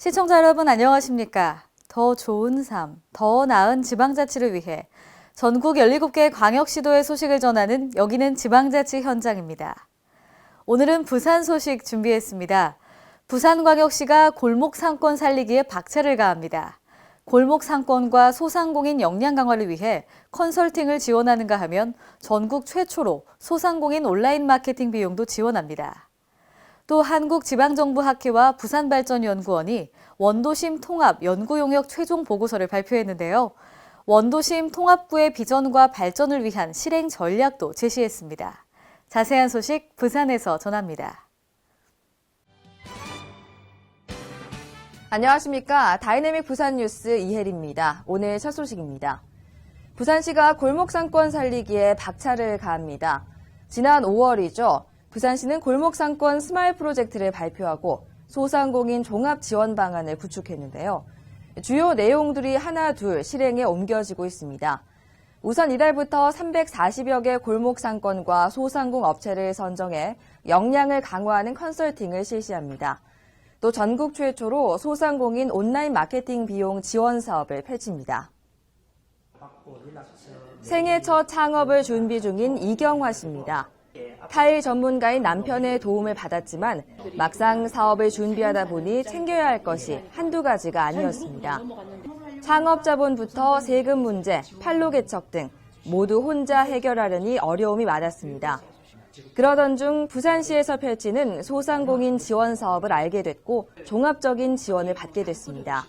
시청자 여러분 안녕하십니까? 더 좋은 삶, 더 나은 지방자치를 위해 전국 17개 광역시도의 소식을 전하는 여기는 지방자치 현장입니다. 오늘은 부산 소식 준비했습니다. 부산광역시가 골목 상권 살리기에 박차를 가합니다. 골목 상권과 소상공인 역량 강화를 위해 컨설팅을 지원하는가 하면 전국 최초로 소상공인 온라인 마케팅 비용도 지원합니다. 또 한국지방정부학회와 부산발전연구원이 원도심 통합 연구용역 최종 보고서를 발표했는데요. 원도심 통합구의 비전과 발전을 위한 실행 전략도 제시했습니다. 자세한 소식 부산에서 전합니다. 안녕하십니까. 다이내믹 부산 뉴스 이혜리입니다. 오늘 첫 소식입니다. 부산시가 골목상권 살리기에 박차를 가합니다. 지난 5월이죠. 부산시는 골목상권 스마일 프로젝트를 발표하고 소상공인 종합 지원 방안을 구축했는데요. 주요 내용들이 하나 둘 실행에 옮겨지고 있습니다. 우선 이달부터 340여 개 골목상권과 소상공 업체를 선정해 역량을 강화하는 컨설팅을 실시합니다. 또 전국 최초로 소상공인 온라인 마케팅 비용 지원 사업을 펼칩니다. 생애 첫 창업을 준비 중인 이경화 씨입니다. 타일 전문가인 남편의 도움을 받았지만 막상 사업을 준비하다 보니 챙겨야 할 것이 한두 가지가 아니었습니다. 창업자본부터 세금 문제, 판로 개척 등 모두 혼자 해결하려니 어려움이 많았습니다. 그러던 중 부산시에서 펼치는 소상공인 지원 사업을 알게 됐고 종합적인 지원을 받게 됐습니다.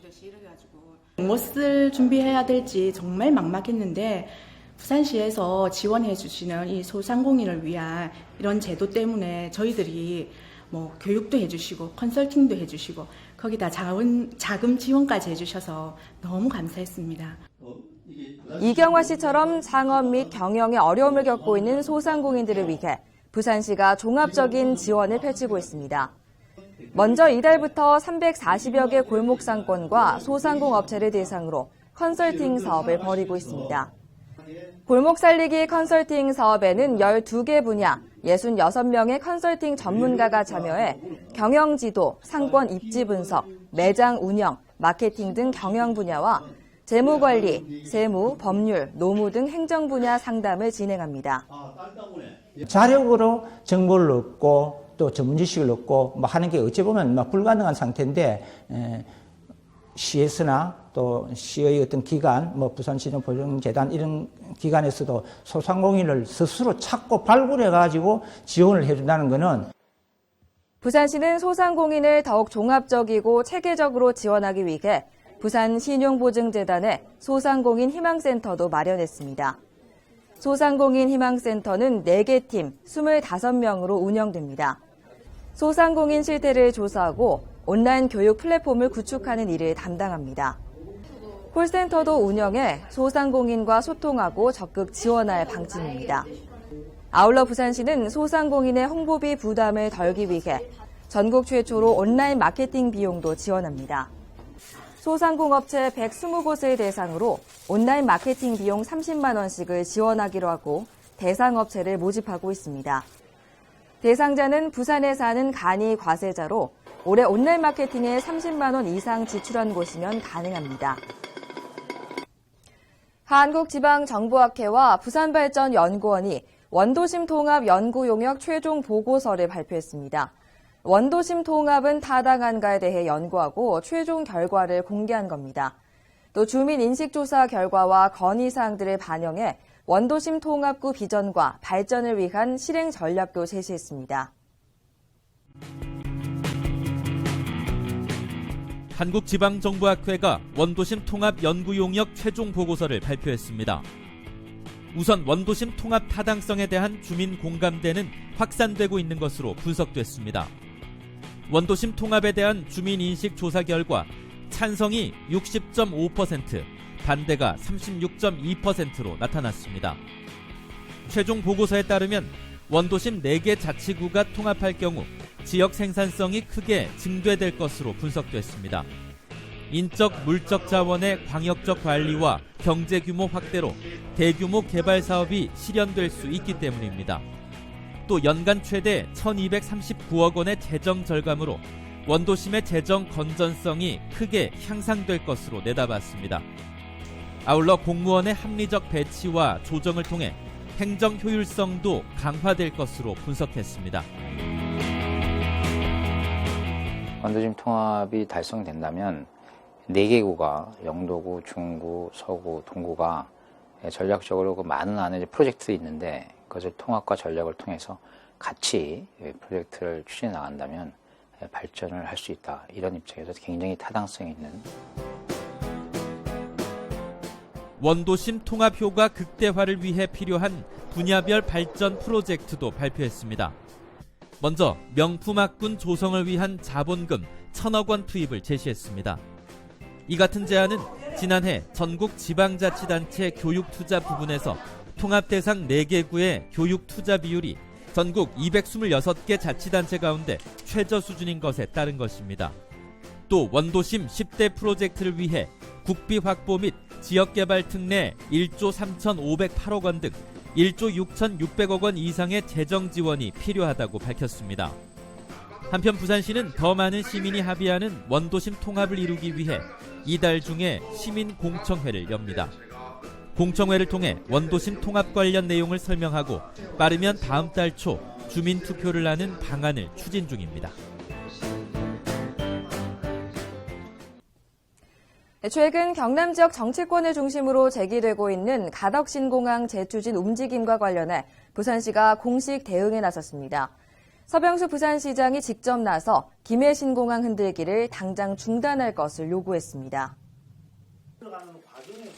무엇을 준비해야 될지 정말 막막했는데 부산시에서 지원해 주시는 이 소상공인을 위한 이런 제도 때문에 저희들이 교육도 해주시고 컨설팅도 해주시고 거기다 자금 지원까지 해주셔서 너무 감사했습니다. 이경화 씨처럼 창업 및 경영에 어려움을 겪고 있는 소상공인들을 위해 부산시가 종합적인 지원을 펼치고 있습니다. 먼저 이달부터 340여 개 골목상권과 소상공 업체를 대상으로 컨설팅 사업을 벌이고 있습니다. 골목 살리기 컨설팅 사업에는 12개 분야 66명의 컨설팅 전문가가 참여해 경영 지도, 상권 입지 분석, 매장 운영, 마케팅 등 경영 분야와 재무 관리, 세무, 법률, 노무 등 행정 분야 상담을 진행합니다. 자력으로 정보를 얻고 또 전문 지식을 얻고 하는 게 어찌 보면 불가능한 상태인데 시에서나 또 시의 어떤 기관, 부산시정보증재단 이런 기관에서도 소상공인을 스스로 찾고 발굴해가지고 지원을 해준다는 것은 부산시는 소상공인을 더욱 종합적이고 체계적으로 지원하기 위해 부산신용보증재단에 소상공인 희망센터도 마련했습니다. 소상공인 희망센터는 4개 팀 25명으로 운영됩니다. 소상공인 실태를 조사하고 온라인 교육 플랫폼을 구축하는 일을 담당합니다. 콜센터도 운영해 소상공인과 소통하고 적극 지원할 방침입니다. 아울러 부산시는 소상공인의 홍보비 부담을 덜기 위해 전국 최초로 온라인 마케팅 비용도 지원합니다. 소상공업체 120곳을 대상으로 온라인 마케팅 비용 30만 원씩을 지원하기로 하고 대상 업체를 모집하고 있습니다. 대상자는 부산에 사는 간이 과세자로 올해 온라인 마케팅에 30만 원 이상 지출한 곳이면 가능합니다. 한국지방정부학회와 부산발전연구원이 원도심 통합 연구용역 최종 보고서를 발표했습니다. 원도심 통합은 타당한가에 대해 연구하고 최종 결과를 공개한 겁니다. 또 주민 인식조사 결과와 건의사항들을 반영해 원도심 통합구 비전과 발전을 위한 실행 전략도 제시했습니다. 한국지방정부학회가 원도심 통합 연구용역 최종 보고서를 발표했습니다. 우선 원도심 통합 타당성에 대한 주민 공감대는 확산되고 있는 것으로 분석됐습니다. 원도심 통합에 대한 주민 인식 조사 결과 찬성이 60.5%, 반대가 36.2%로 나타났습니다. 최종 보고서에 따르면 원도심 4개 자치구가 통합할 경우 지역 생산성이 크게 증대될 것으로 분석됐습니다. 인적, 물적 자원의 광역적 관리와 경제 규모 확대로 대규모 개발 사업이 실현될 수 있기 때문입니다. 또 연간 최대 1,239억 원의 재정 절감으로 원도심의 재정 건전성이 크게 향상될 것으로 내다봤습니다. 아울러 공무원의 합리적 배치와 조정을 통해 행정 효율성도 강화될 것으로 분석했습니다. 원도심 통합이 달성된다면 4개 구가 영도구, 중구, 서구, 동구가 전략적으로 그 많은 안에 프로젝트가 있는데 그것을 통합과 전략을 통해서 같이 프로젝트를 추진해 나간다면 발전을 할 수 있다. 이런 입장에서 굉장히 타당성 있는. 원도심 통합 효과 극대화를 위해 필요한 분야별 발전 프로젝트도 발표했습니다. 먼저 명품학군 조성을 위한 자본금 1,000억 원 투입을 제시했습니다. 이 같은 제안은 지난해 전국 지방자치단체 교육투자 부분에서 통합 대상 4개 구의 교육투자 비율이 전국 226개 자치단체 가운데 최저 수준인 것에 따른 것입니다. 또 원도심 10대 프로젝트를 위해 국비 확보 및 지역개발 특례 1조 3,508억 원 등 1조 6,600억 원 이상의 재정 지원이 필요하다고 밝혔습니다. 한편 부산시는 더 많은 시민이 합의하는 원도심 통합을 이루기 위해 이달 중에 시민 공청회를 엽니다. 공청회를 통해 원도심 통합 관련 내용을 설명하고 빠르면 다음 달 초 주민 투표를 하는 방안을 추진 중입니다. 최근 경남 지역 정치권을 중심으로 제기되고 있는 가덕신공항 재추진 움직임과 관련해 부산시가 공식 대응에 나섰습니다. 서병수 부산시장이 직접 나서 김해신공항 흔들기를 당장 중단할 것을 요구했습니다.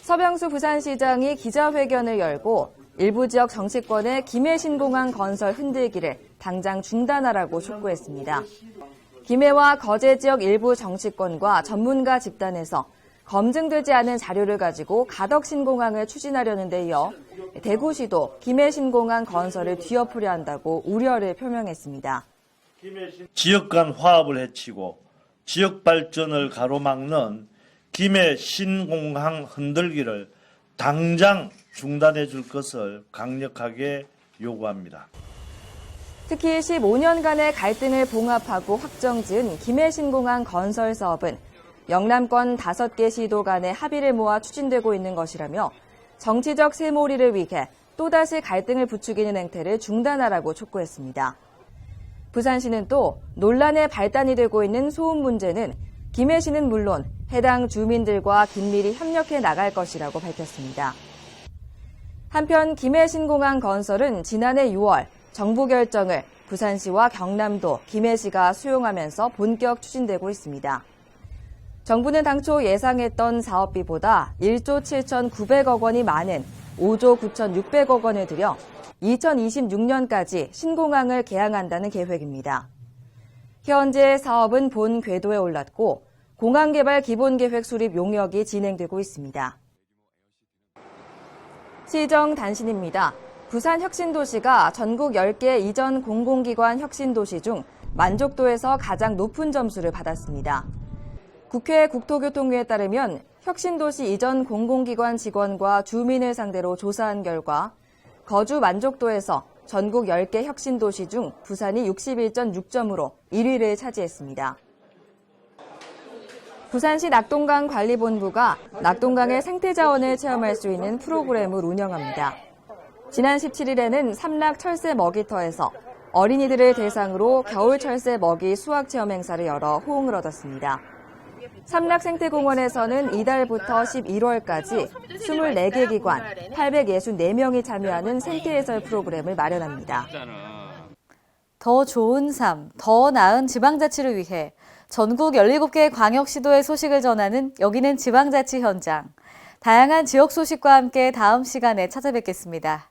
서병수 부산시장이 기자회견을 열고 일부 지역 정치권의 김해신공항 건설 흔들기를 당장 중단하라고 촉구했습니다. 김해와 거제 지역 일부 정치권과 전문가 집단에서 검증되지 않은 자료를 가지고 가덕신공항을 추진하려는 데 이어 대구시도 김해신공항 건설을 뒤엎으려 한다고 우려를 표명했습니다. 지역 간 화합을 해치고 지역 발전을 가로막는 김해신공항 흔들기를 당장 중단해 줄 것을 강력하게 요구합니다. 특히 15년간의 갈등을 봉합하고 확정지은 김해신공항 건설 사업은 영남권 5개 시도 간의 합의를 모아 추진되고 있는 것이라며 정치적 쇠몰이를 위해 또다시 갈등을 부추기는 행태를 중단하라고 촉구했습니다. 부산시는 또 논란의 발단이 되고 있는 소음 문제는 김해시는 물론 해당 주민들과 긴밀히 협력해 나갈 것이라고 밝혔습니다. 한편 김해신공항 건설은 지난해 6월 정부 결정을 부산시와 경남도, 김해시가 수용하면서 본격 추진되고 있습니다. 정부는 당초 예상했던 사업비보다 1조 7,900억 원이 많은 5조 9,600억 원을 들여 2026년까지 신공항을 개항한다는 계획입니다. 현재 사업은 본 궤도에 올랐고 공항개발 기본계획 수립 용역이 진행되고 있습니다. 시정 단신입니다. 부산 혁신도시가 전국 10개 이전 공공기관 혁신도시 중 만족도에서 가장 높은 점수를 받았습니다. 국회 국토교통위에 따르면 혁신도시 이전 공공기관 직원과 주민을 상대로 조사한 결과 거주 만족도에서 전국 10개 혁신도시 중 부산이 61.6점으로 1위를 차지했습니다. 부산시 낙동강 관리본부가 낙동강의 생태자원을 체험할 수 있는 프로그램을 운영합니다. 지난 17일에는 삼락 철새 먹이터에서 어린이들을 대상으로 겨울 철새 먹이 수확 체험 행사를 열어 호응을 얻었습니다. 삼락생태공원에서는 이달부터 11월까지 24개 기관 864명이 참여하는 생태해설 프로그램을 마련합니다. 더 좋은 삶, 더 나은 지방자치를 위해 전국 17개 광역시도의 소식을 전하는 여기는 지방자치 현장. 다양한 지역 소식과 함께 다음 시간에 찾아뵙겠습니다.